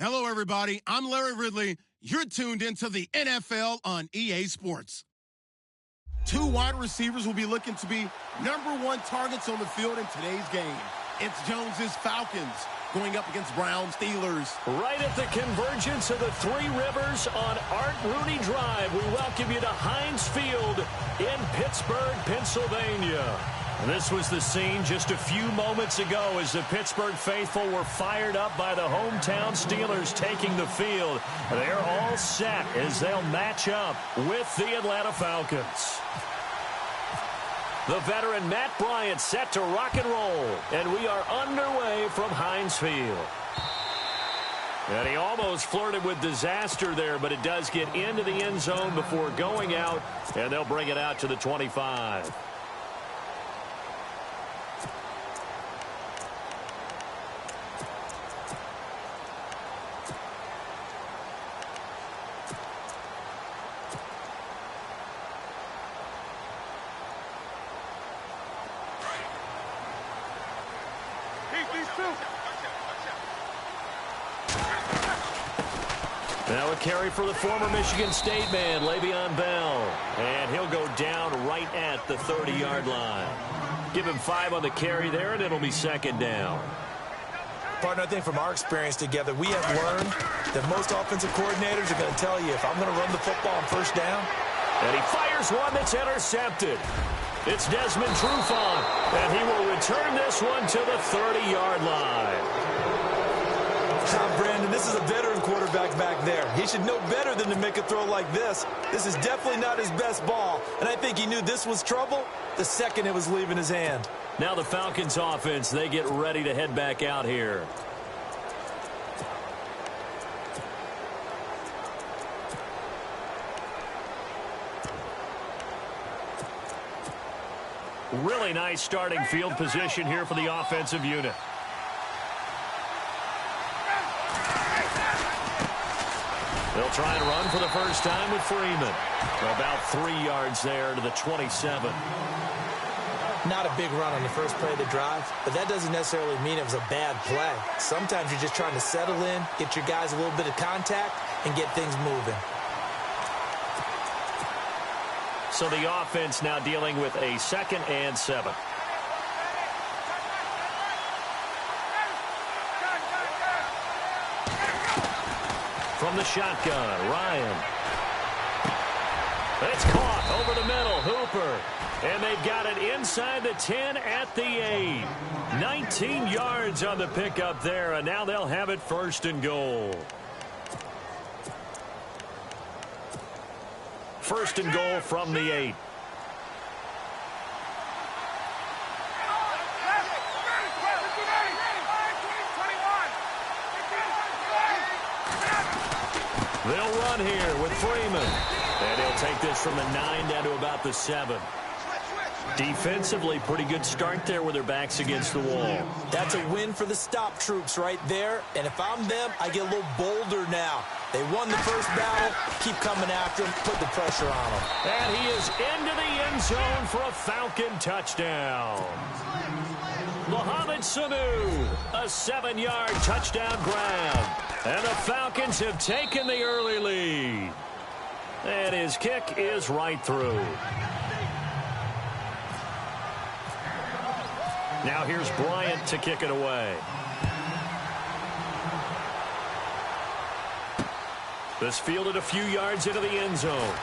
Hello, everybody. I'm Larry Ridley. You're tuned into the NFL on EA Sports. Two wide receivers will be looking to be #1 targets on the field in today's game. It's Jones's Falcons going up against Brown Steelers. Right at the convergence of the Three Rivers on Art Rooney Drive, we welcome you to Heinz Field in Pittsburgh, Pennsylvania. This was the scene just a few moments ago as the Pittsburgh faithful were fired up by the hometown Steelers taking the field. They're all set as they'll match up with the Atlanta Falcons. The veteran Matt Bryant set to rock and roll, and we are underway from Heinz Field. And he almost flirted with disaster there, but it does get into the end zone before going out, and they'll bring it out to the 25. Now a carry for the former Michigan State man, Le'Veon Bell. And he'll go down right at the 30-yard line. Give him 5 on the carry there, and it'll be second down. Partner, I think from our experience together, we have learned that most offensive coordinators are going to tell you, if I'm going to run the football on first down. And he fires one that's intercepted. It's Desmond Trufant, and he will return this one to the 30-yard line. Brandon, this is a veteran quarterback back there. He should know better than to make a throw like this. This is definitely not his best ball, and I think he knew this was trouble the second it was leaving his hand. Now the Falcons offense, they get ready to head back out here. Really nice starting field position here for the offensive unit. They'll try and run for the first time with Freeman. About 3 yards there to the 27. Not a big run on the first play of the drive, but that doesn't necessarily mean it was a bad play. Sometimes you're just trying to settle in, get your guys a little bit of contact, and get things moving. So the offense now dealing with a 2nd and 7. From the shotgun, Ryan. It's caught over the middle, Hooper. And they've got it inside the 10 at the 8. 19 yards on the pickup there, and now they'll have it 1st and goal. 1st and goal from the 8. They'll run here with Freeman. And he'll take this from the 9 down to about the 7. Defensively, pretty good start there with their backs against the wall. That's a win for the stop troops right there. And if I'm them, I get a little bolder now. They won the first battle. Keep coming after him. Put the pressure on him. And he is into the end zone for a Falcon touchdown. Mohamed Sanu, a 7-yard touchdown grab. And the Falcons have taken the early lead. And his kick is right through. Now here's Bryant to kick it away. This fielded a few yards into the end zone.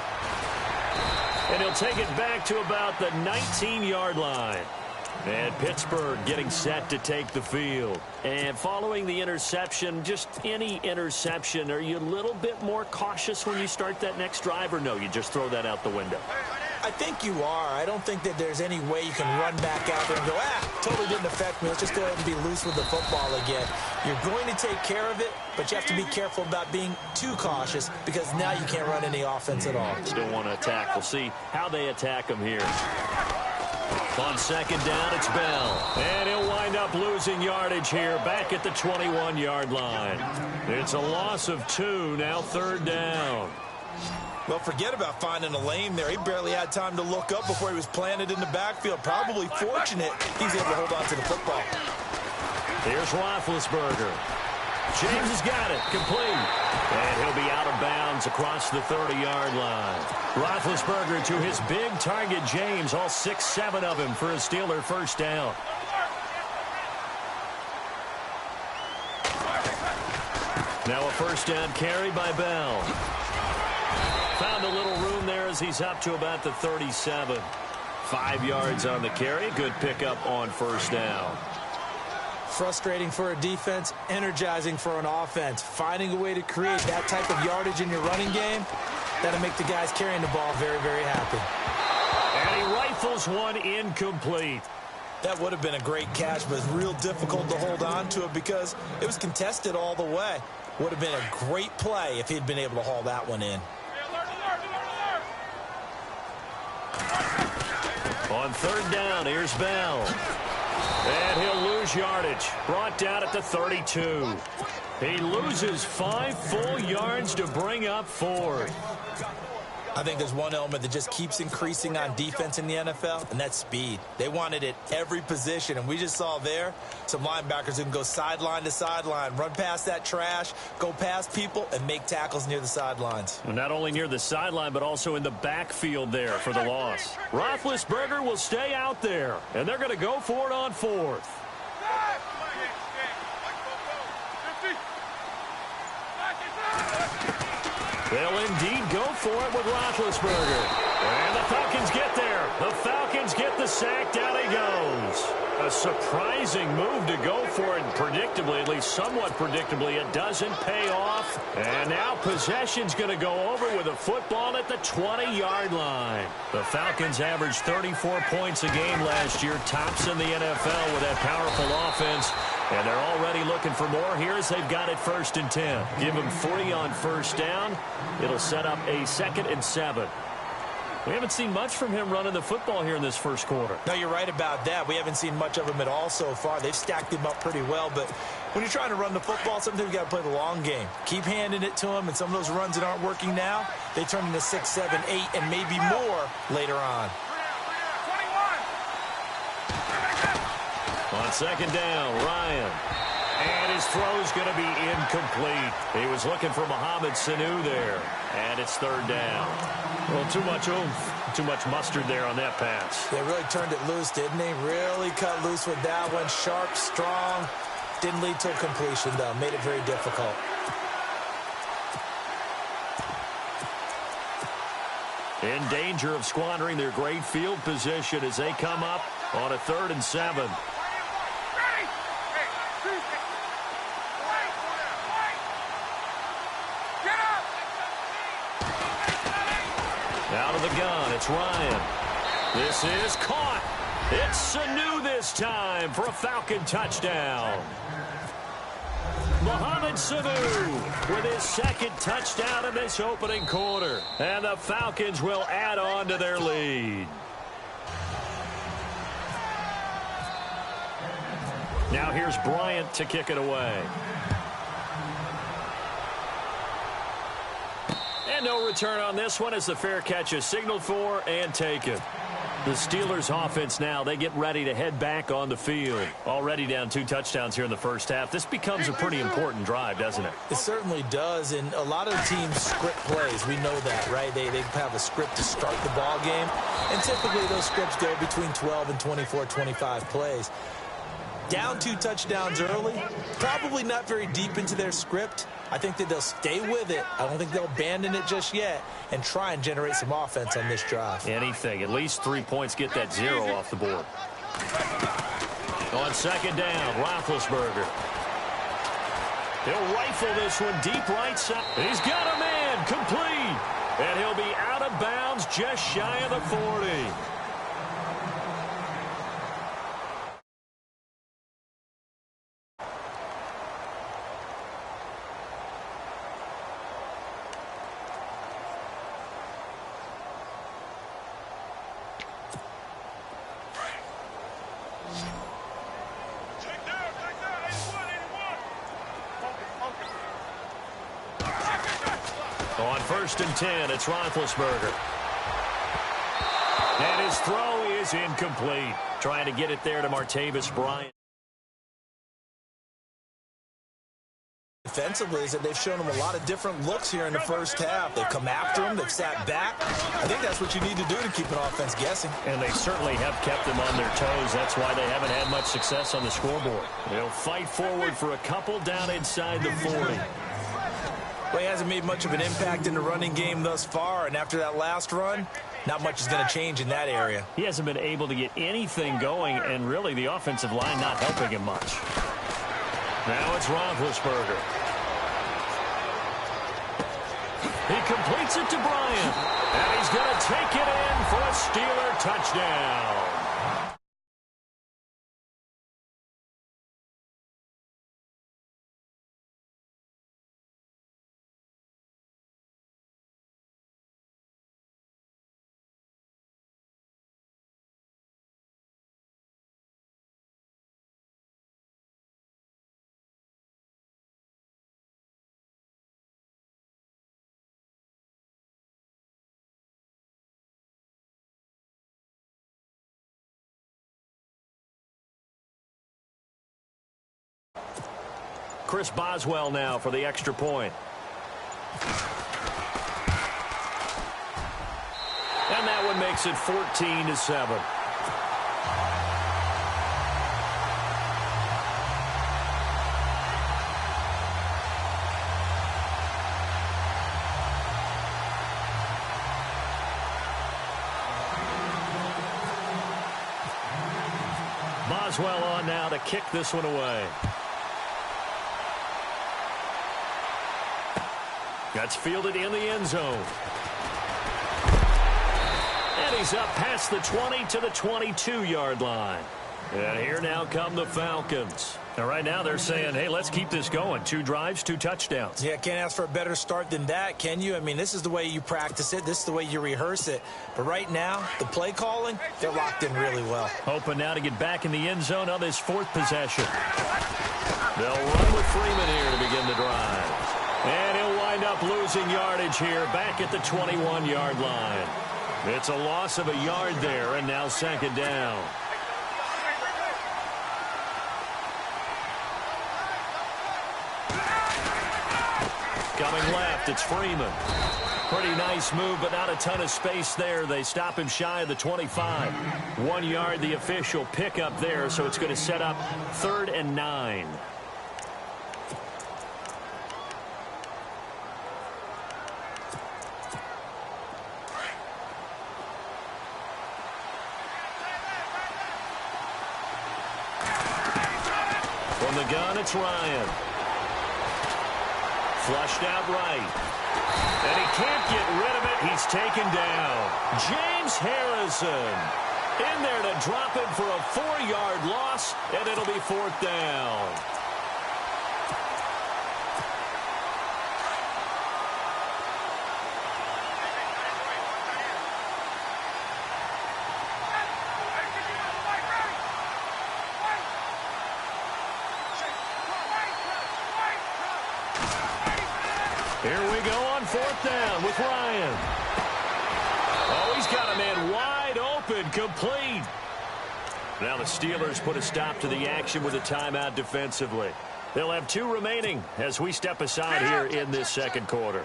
And he'll take it back to about the 19-yard line. And Pittsburgh getting set to take the field. And following the interception, just any interception, are you a little bit more cautious when you start that next drive, or no, you just throw that out the window? I think you are. I don't think that there's any way you can run back out there and go, totally didn't affect me. Let's just go ahead and be loose with the football again. You're going to take care of it, but you have to be careful about being too cautious because now you can't run any offense at all. Still want to attack. We'll see how they attack them here. On 2nd down, it's Bell. And he'll wind up losing yardage here back at the 21-yard line. It's a loss of 2, now 3rd down. Well, forget about finding a lane there. He barely had time to look up before he was planted in the backfield. Probably fortunate he's able to hold on to the football. Here's Roethlisberger. James has got it. Complete. And he'll be out of bounds across the 30-yard line. Roethlisberger to his big target, James. All 6-7 of him for a Steeler first down. Now a first down carry by Bell. Found a little room there as he's up to about the 37. 5 yards on the carry. Good pickup on first down. Frustrating for a defense, energizing for an offense. Finding a way to create that type of yardage in your running game, that'll make the guys carrying the ball very, very happy. And he rifles one incomplete. That would have been a great catch, but it's real difficult to hold on to it because it was contested all the way. Would have been a great play if he'd been able to haul that one in. On third down, here's Bell. And he'll lose yardage. Brought down at the 32. He loses 5 full yards to bring up 4. I think there's one element that just keeps increasing on defense in the NFL, and that's speed. They want it at every position, and we just saw there some linebackers who can go sideline to sideline, run past that trash, go past people, and make tackles near the sidelines. Well, not only near the sideline, but also in the backfield there for the loss. Roethlisberger will stay out there, and they're going to go for it on 4th. They'll indeed go for it with Roethlisberger. And the Falcons get there. The Falcons get the sack. Down he goes. A surprising move to go for it. Predictably, at least somewhat predictably, it doesn't pay off. And now possession's going to go over with a football at the 20-yard line. The Falcons averaged 34 points a game last year. Tops in the NFL with that powerful offense. And they're already looking for more here as they've got it 1st and 10. Give them 3 on first down. It'll set up a 2nd and 7. We haven't seen much from him running the football here in this first quarter. No, you're right about that. We haven't seen much of him at all so far. They've stacked him up pretty well, but when you're trying to run the football, sometimes you got to play the long game. Keep handing it to him, and some of those runs that aren't working now, they turn into 6, 7, 8, and maybe more later on. On second down, Ryan. And his throw's going to be incomplete. He was looking for Mohamed Sanu there. And it's 3rd down. Well, too much oomph, too much mustard there on that pass. They really turned it loose, didn't they? Really cut loose with that one. Sharp, strong. Didn't lead to a completion, though. Made it very difficult. In danger of squandering their great field position as they come up on a 3rd and 7. Out of the gun, it's Ryan. This is caught. It's Sanu this time for a Falcon touchdown. Mohamed Sanu with his 2nd touchdown in this opening quarter. And the Falcons will add on to their lead. Now here's Bryant to kick it away. And no return on this one as the fair catch is signaled for and taken. The Steelers offense now, they get ready to head back on the field. Already down 2 touchdowns here in the first half. This becomes a pretty important drive, doesn't it? It certainly does, and a lot of teams script plays. We know that, right? They have a script to start the ball game, and typically those scripts go between 12 and 24, 25 plays. Down 2 touchdowns early, probably not very deep into their script. I think that they'll stay with it. I don't think they'll abandon it just yet and try and generate some offense on this drive. Anything. At least 3 points. Get that 0 off the board. On second down, Roethlisberger. He'll rifle this one deep right side. He's got a man. Complete. And he'll be out of bounds just shy of the 40. On 1st and 10, it's Roethlisberger. And his throw is incomplete. Trying to get it there to Martavis Bryant. Defensively is that they've shown them a lot of different looks here in the first half. They've come after them. They've sat back. I think that's what you need to do to keep an offense guessing. And they certainly have kept them on their toes. That's why they haven't had much success on the scoreboard. They'll fight forward for a couple down inside the 40. Well, he hasn't made much of an impact in the running game thus far, and after that last run, not much is going to change in that area. He hasn't been able to get anything going, and really the offensive line not helping him much. Now it's Roethlisberger. He completes it to Bryant, and he's going to take it in for a Steeler touchdown. Chris Boswell now for the extra point. And that one makes it 14-7. Boswell on now to kick this one away. That's fielded in the end zone. And he's up past the 20 to the 22-yard line. And here now come the Falcons. And right now they're saying, hey, let's keep this going. 2 drives, 2 touchdowns. Yeah, can't ask for a better start than that, can you? I mean, this is the way you practice it. This is the way you rehearse it. But right now, the play calling, they're locked in really well. Hoping now to get back in the end zone on this 4th possession. They'll run with Freeman here to begin the drive. And he'll wind up losing yardage here back at the 21-yard line. It's a loss of a yard there, and now 2nd down. Coming left, it's Freeman. Pretty nice move, but not a ton of space there. They stop him shy of the 25. 1 yard, the official pickup there, so it's going to set up 3rd and 9. From the gun, it's Ryan. Flushed out right. And he can't get rid of it. He's taken down. James Harrison in there to drop him for a 4-yard loss, and it'll be 4th down. Here we go on 4th down with Ryan. Oh, he's got a man wide open, complete. Now the Steelers put a stop to the action with a timeout defensively. They'll have 2 remaining as we step aside here in this 2nd quarter.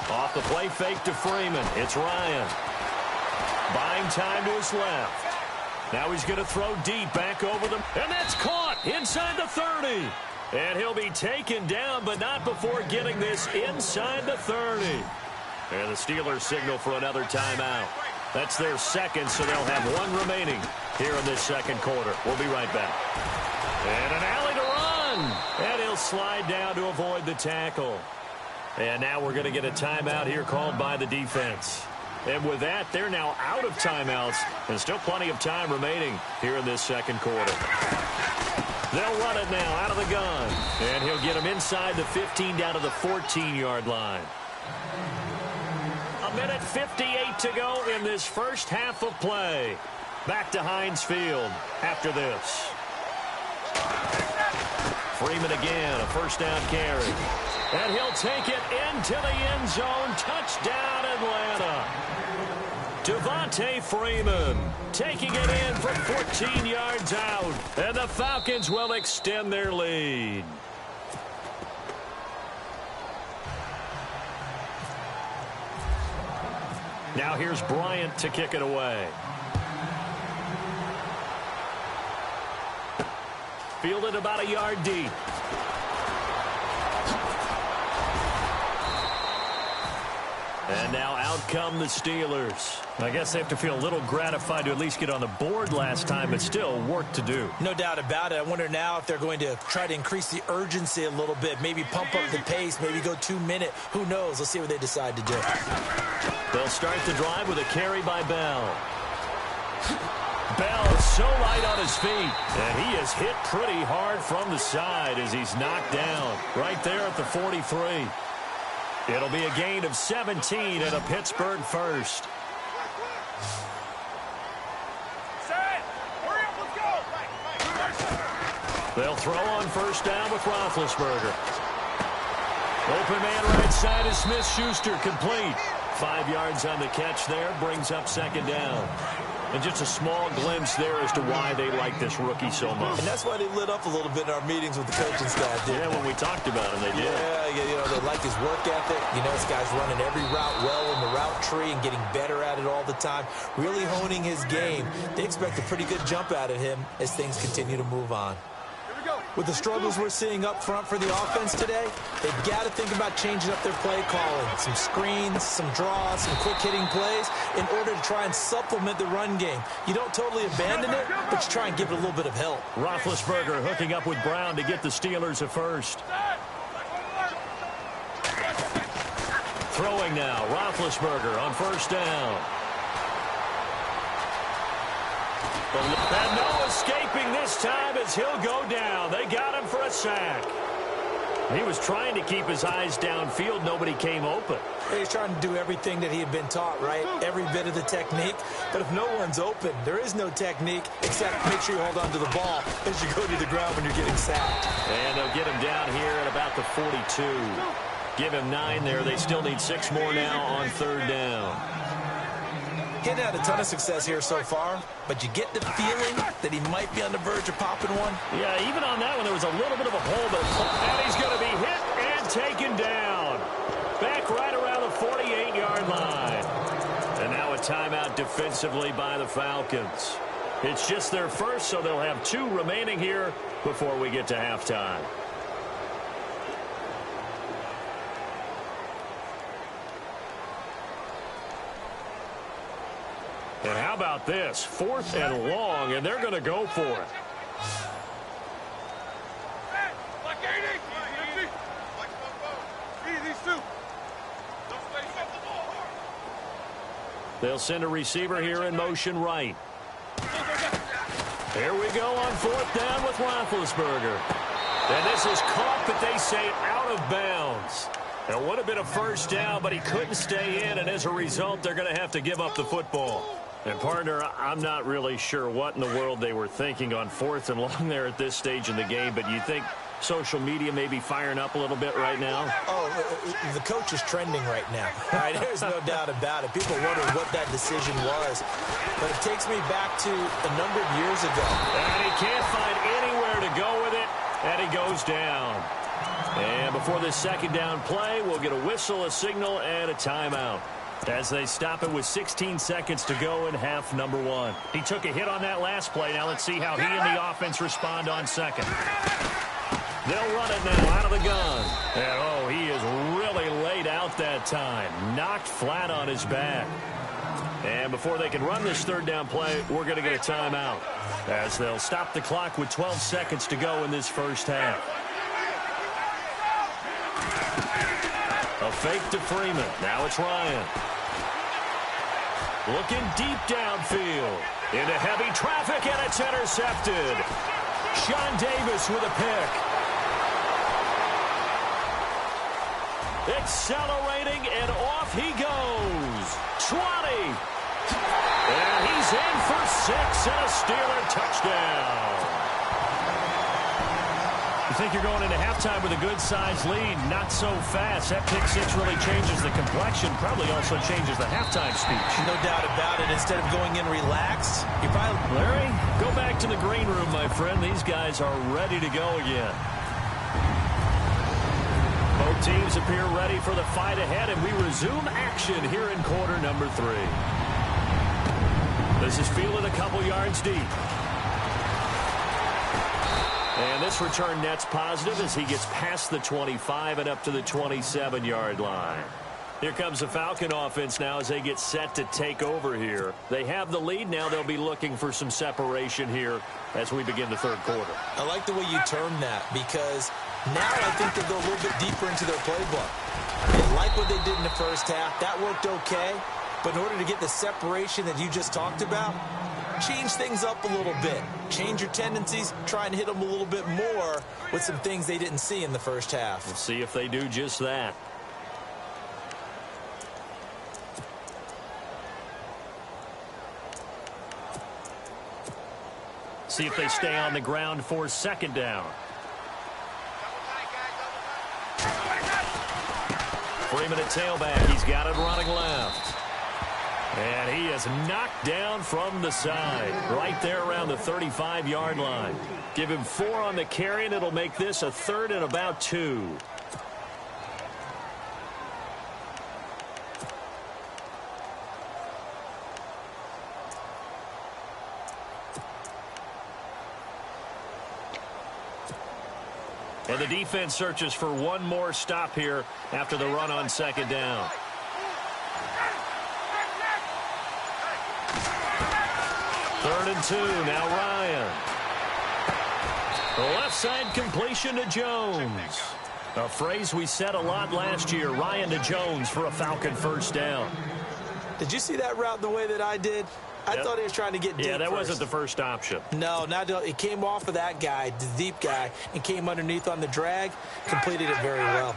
Off the play fake to Freeman. It's Ryan. Buying time to his left. Now he's going to throw deep back over them. And that's caught inside the 30. And he'll be taken down, but not before getting this inside the 30. And the Steelers signal for another timeout. That's their 2nd, so they'll have 1 remaining here in this 2nd quarter. We'll be right back. And an alley to run. And he'll slide down to avoid the tackle. And now we're going to get a timeout here called by the defense. And with that, they're now out of timeouts, and still plenty of time remaining here in this 2nd quarter. They'll run it now out of the gun, and he'll get him inside the 15 down to the 14-yard line. 1:58 to go in this first half of play. Back to Heinz Field after this. Freeman again, a 1st down carry. And he'll take it into the end zone. Touchdown, Atlanta. Devontae Freeman taking it in from 14 yards out. And the Falcons will extend their lead. Now here's Bryant to kick it away. Fielded about a yard deep. And now out come the Steelers. I guess they have to feel a little gratified to at least get on the board last time, but still work to do. No doubt about it. I wonder now if they're going to try to increase the urgency a little bit, maybe pump up the pace, maybe go 2-minute. Who knows? Let's see what they decide to do. They'll start the drive with a carry by Bell. Bell is so light on his feet, and he is hit pretty hard from the side as he's knocked down right there at the 43. It'll be a gain of 17 and a Pittsburgh first. They'll throw on first down with Roethlisberger. Open man right side is Smith-Schuster, complete. 5 yards on the catch there, brings up second down. And just a small glimpse there as to why they like this rookie so much. And that's why they lit up a little bit in our meetings with the coaching staff. Yeah, when we talked about him, they did. Yeah, you know, they like his work ethic. You know, this guy's running every route well in the route tree and getting better at it all the time. Really honing his game. They expect a pretty good jump out of him as things continue to move on. With the struggles we're seeing up front for the offense today, they've got to think about changing up their play calling. Some screens, some draws, some quick-hitting plays in order to try and supplement the run game. You don't totally abandon it, but you try and give it a little bit of help. Roethlisberger hooking up with Brown to get the Steelers a first. Throwing now, Roethlisberger on first down. And no escaping this time as he'll go down. They got him for a sack. He was trying to keep his eyes downfield. Nobody came open. He's trying to do everything that he had been taught, right? Every bit of the technique. But if no one's open, there is no technique except make sure you hold on to the ball as you go to the ground when you're getting sacked. And they'll get him down here at about the 42. Give him 9 there. They still need 6 more now on third down. He's had a ton of success here so far, but you get the feeling that he might be on the verge of popping one. Yeah, even on that one, there was a little bit of a hole, but and he's going to be hit and taken down. Back right around the 48-yard line. And now a timeout defensively by the Falcons. It's just their first, so they'll have 2 remaining here before we get to halftime. And how about this? 4th and long, and they're going to go for it. They'll send a receiver here in motion right. Here we go on 4th down with Roethlisberger. And this is caught, but they say out of bounds. It would have been a first down, but he couldn't stay in, and as a result, they're going to have to give up the football. And, partner, I'm not really sure what in the world they were thinking on 4th and long there at this stage in the game, but you think social media may be firing up a little bit right now? Oh, the coach is trending right now. Right? There's no doubt about it. People wonder what that decision was. But it takes me back to a number of years ago. And he can't find anywhere to go with it, and he goes down. And before this second down play, we'll get a whistle, a signal, and a timeout as they stop it with 16 seconds to go in half number 1. He took a hit on that last play. Now let's see how he and the offense respond on second. They'll run it now out of the gun. And, oh, he is really laid out that time. Knocked flat on his back. And before they can run this third down play, we're going to get a timeout as they'll stop the clock with 12 seconds to go in this first half. A fake to Freeman. Now it's Ryan. Looking deep downfield. Into heavy traffic, and it's intercepted. Sean Davis with a pick. Accelerating, and off he goes. 20. And he's in for 6 and a Steeler touchdown. You think you're going into halftime with a good-sized lead. Not so fast. That pick six really changes the complexion. Probably also changes the halftime speech. No doubt about it. Instead of going in relaxed, you probably... Larry, go back to the green room, my friend. These guys are ready to go again. Both teams appear ready for the fight ahead, and we resume action here in quarter number 3. This is fielded a couple yards deep. And this return net's positive as he gets past the 25 and up to the 27-yard line. Here comes the Falcon offense now as they get set to take over here. They have the lead. Now they'll be looking for some separation here as we begin the third quarter. I like the way you termed that because now I think they'll go a little bit deeper into their playbook. They like what they did in the first half. That worked okay. But in order to get the separation that you just talked about, change things up a little bit. Change your tendencies. Try and hit them a little bit more with some things they didn't see in the first half. We'll see if they do just that. See if they stay on the ground for second down. Freeman at tailback. He's got it running left. And he is knocked down from the side. Right there around the 35-yard line. Give him 4 on the carry, and it'll make this a 3rd and about 2. And the defense searches for one more stop here after the run on second down. Third and 2. Now Ryan. The left side completion to Jones. A phrase we said a lot last year. Ryan to Jones for a Falcon first down. Did you see that route the way that I did? I thought he was trying to get deep. Yeah, that first. wasn't the first option. No, it came off of that guy, the deep guy, and came underneath on the drag. Completed it very well.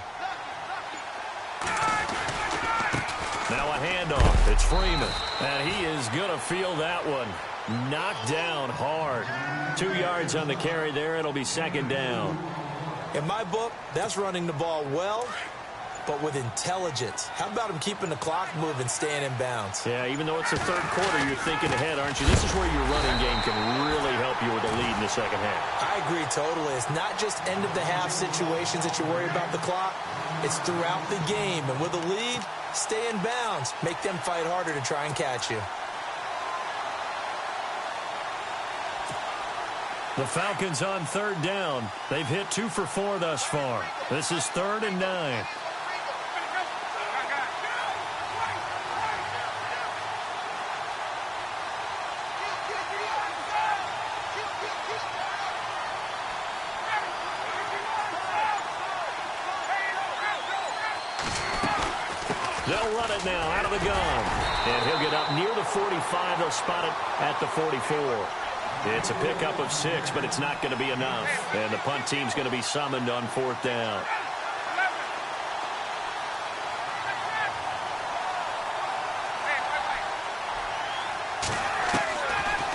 Now a handoff. It's Freeman. And he is going to feel that one. Knocked down hard. 2 yards on the carry there. It'll be second down. In my book, that's running the ball well, but with intelligence. How about him keeping the clock moving, staying in bounds? Yeah, even though it's the third quarter, you're thinking ahead, aren't you? This is where your running game can really help you with the lead in the second half. I agree totally. It's not just end-of-the-half situations that you worry about the clock. It's throughout the game. And with a lead, stay in bounds. Make them fight harder to try and catch you. The Falcons on third down. They've hit 2 for 4 thus far. This is 3rd and 9. They'll run it now out of the gun. And he'll get up near the 45. They'll spot it at the 44. It's a pickup of 6, but it's not going to be enough. And the punt team's going to be summoned on 4th down.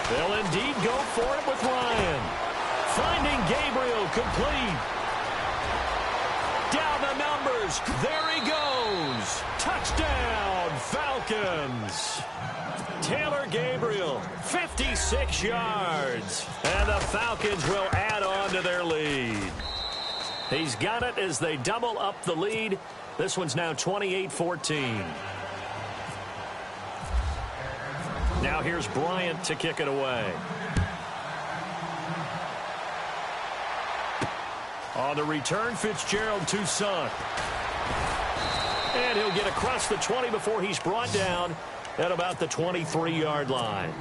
They'll indeed go for it with Ryan. Finding Gabriel complete. Down the numbers. There he goes. Touchdown, Falcons. Taylor Gabriel, 56 yards. And the Falcons will add on to their lead. He's got it as they double up the lead. This one's now 28-14. Now here's Bryant to kick it away. On the return, Fitzgerald to Son. And he'll get across the 20 before he's brought down at about the 23-yard line.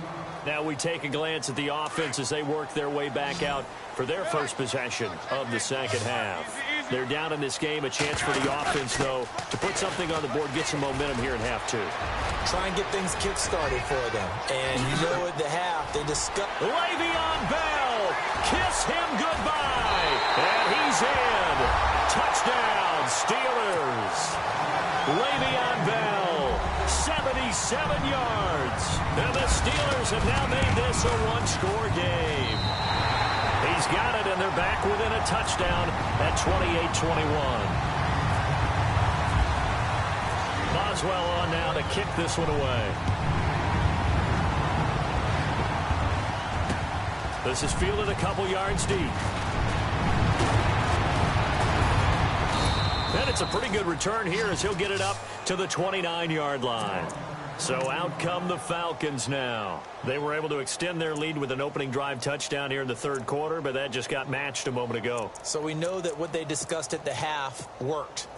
Now we take a glance at the offense as they work their way back out for their first possession of the second half. They're down in this game. A chance for the offense, though, to put something on the board, get some momentum here in half 2. Try and get things kick-started for them. And you know at the half, they discuss... Le'Veon Bell, kiss him goodbye. And he's in. Touchdown, Steelers. Le'Veon Bell, 77 yards. And the Steelers have now made this a one-score game. He's got it, and they're back within a touchdown at 28-21. Boswell on now to kick this one away. This is fielded a couple yards deep. And it's a pretty good return here as he'll get it up to the 29-yard line. So out come the Falcons now. They were able to extend their lead with an opening drive touchdown here in the third quarter, but that just got matched a moment ago. So we know that what they discussed at the half worked.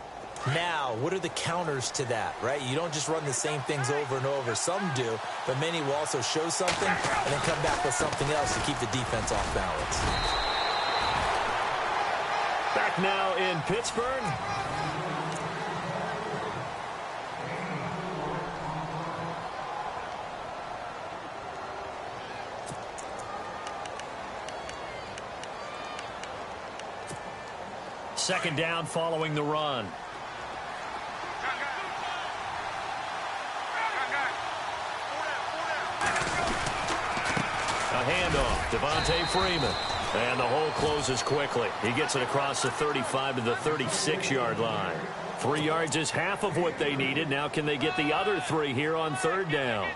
Now, what are the counters to that, right? You don't just run the same things over and over. Some do, but many will also show something and then come back with something else to keep the defense off balance. Back now in Pittsburgh. Second down following the run. A handoff, Devontae Freeman. And the hole closes quickly. He gets it across the 35 to the 36-yard line. 3 yards is half of what they needed. Now can they get the other 3 here on third down?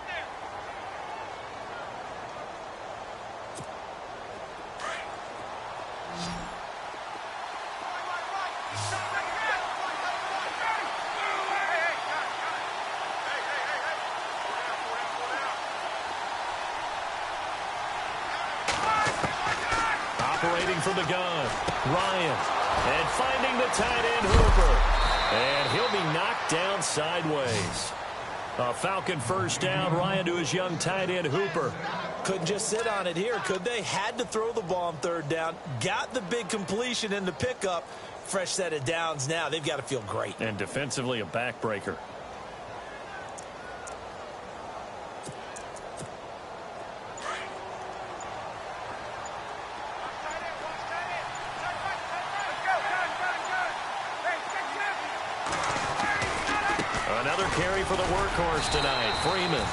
Operating from the gun, Ryan, and finding the tight end Hooper. And he'll be knocked down sideways. A Falcon first down, Ryan to his young tight end Hooper. Couldn't just sit on it here, could they? Had to throw the ball on third down. Got the big completion in the pickup. Fresh set of downs now. They've got to feel great. And defensively a backbreaker. Another carry for the workhorse tonight, Freeman.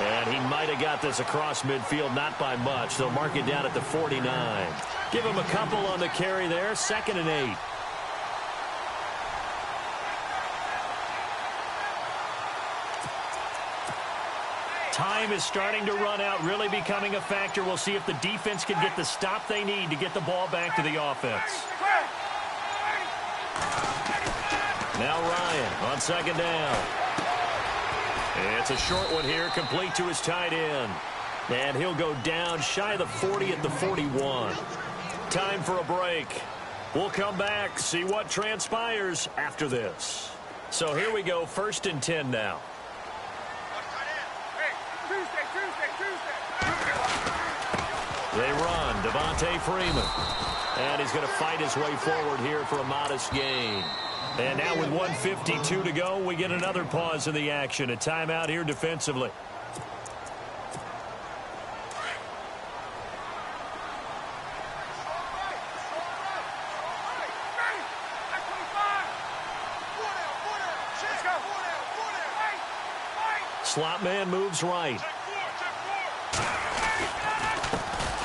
And he might have got this across midfield, not by much. They'll mark it down at the 49. Give him a couple on the carry there, 2nd and 8. Time is starting to run out, really becoming a factor. We'll see if the defense can get the stop they need to get the ball back to the offense. Now Ryan on second down. It's a short one here, complete to his tight end. And he'll go down shy of the 40 at the 41. Time for a break. We'll come back, see what transpires after this. So here we go, 1st and 10 now. They run, Devontae Freeman. And he's going to fight his way forward here for a modest gain. And now with 1:52 to go, we get another pause in the action. A timeout here defensively. Slot man moves right.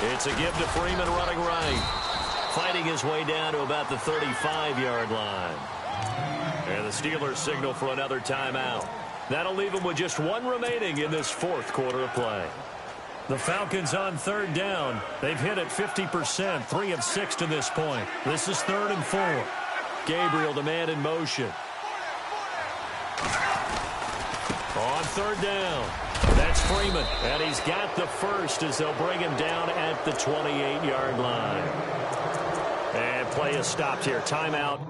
It's a give to Freeman running right. Fighting his way down to about the 35-yard line. And the Steelers signal for another timeout. That'll leave them with just 1 remaining in this 4th quarter of play. The Falcons on third down. They've hit at 50%, 3 of 6 to this point. This is 3rd and 4. Gabriel, the man in motion. On third down, that's Freeman, and he's got the first as they'll bring him down at the 28-yard line. And play is stopped here. Timeout